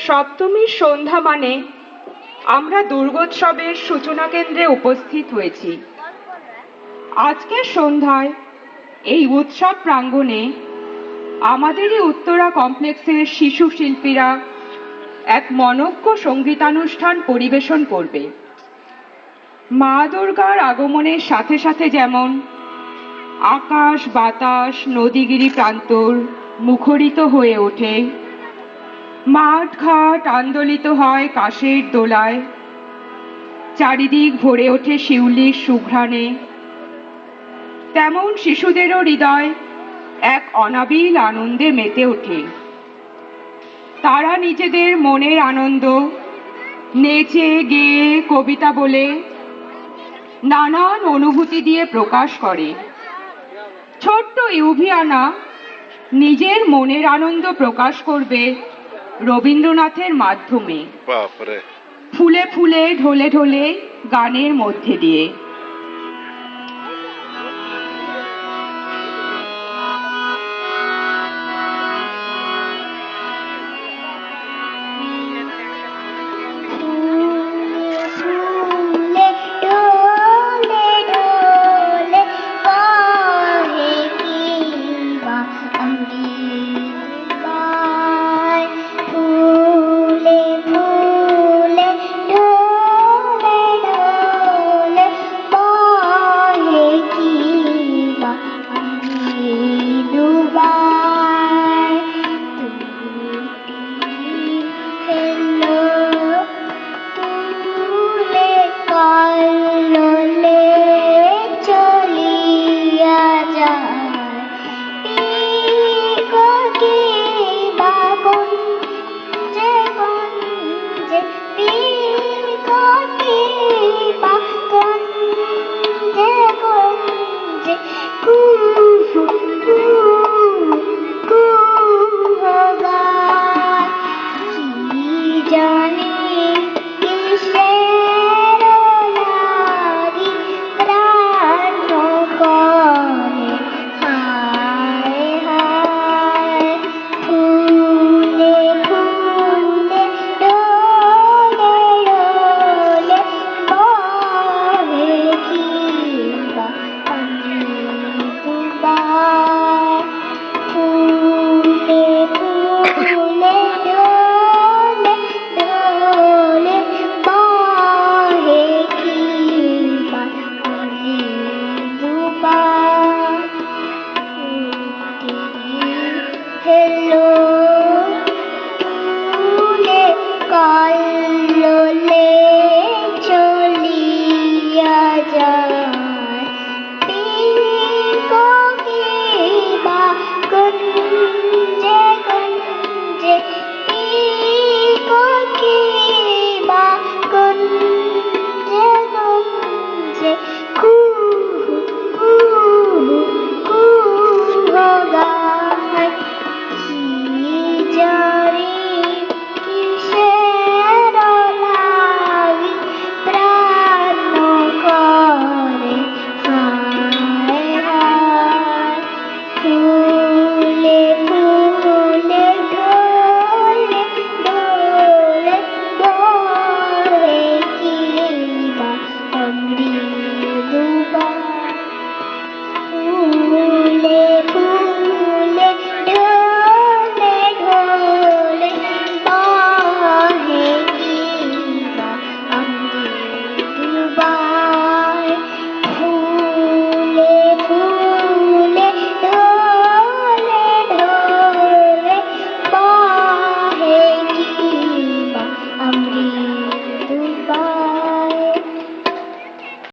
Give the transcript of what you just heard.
সপ্তমীর সন্ধ্যা মানে আমরা দুর্গোৎসবের সূচনা কেন্দ্রে উপস্থিত হয়েছি। আজকের সন্ধ্যায় এই উৎসব প্রাঙ্গণে আমাদেরই উত্তরা কমপ্লেক্সের শিশু শিল্পীরা এক মনোজ্ঞ সঙ্গীতানুষ্ঠান পরিবেশন করবে। মা দুর্গার আগমনের সাথে সাথে যেমন আকাশ বাতাস নদীগিরি প্রান্তর মুখরিত হয়ে ওঠে, মাঠ ঘাট আন্দোলিত হয় কাশের দোলায়, চারিদিক ভরে ওঠে শিউলির সুঘ্রাণে, তেমন শিশুদেরও হৃদয় এক অনাবিল আনন্দে মেতে ওঠে। তারা নিজেদের মনের আনন্দ নেচে গেয়ে কবিতা বলে নানান অনুভূতি দিয়ে প্রকাশ করে। ছোট্ট ইউভিয়ানা নিজের মনের আনন্দ প্রকাশ করবে রবীন্দ্রনাথের মাধ্যমে, ফুলে ফুলে ঢলে ঢলে গানের মধ্যে দিয়ে।